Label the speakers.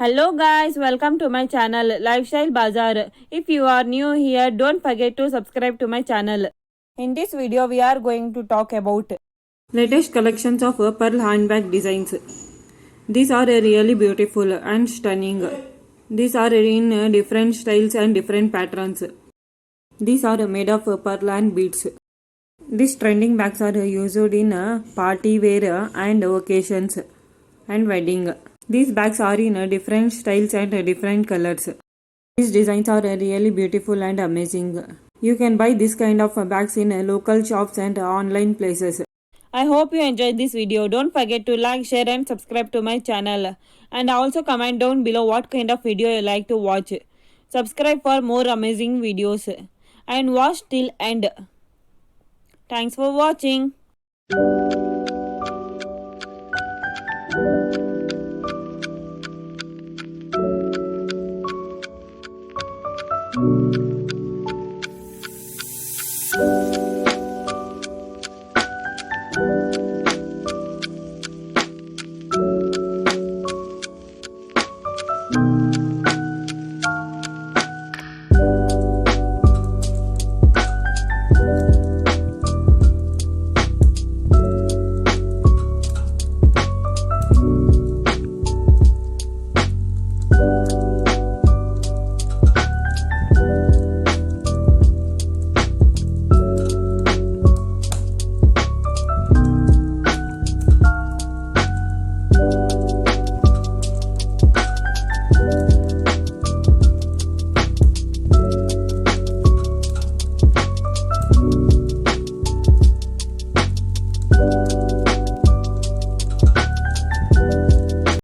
Speaker 1: Hello guys, welcome to my channel Lifestyle Bazaar. If you are new here, don't forget to subscribe to my channel. In this video, we are going to talk about latest collections of pearl handbag designs. These are really beautiful and stunning. These are in different styles and different patterns. These are made of pearl and beads. These trending bags are used in party wear and occasions and wedding. These bags are in different styles and different colors. These designs are really beautiful and amazing. You can buy this kind of bags in local shops and online places. I hope you enjoyed this video. Don't forget to like, share and subscribe to my channel. And also comment down below what kind of video you like to watch. Subscribe for more amazing videos. And watch till end. Thanks for watching.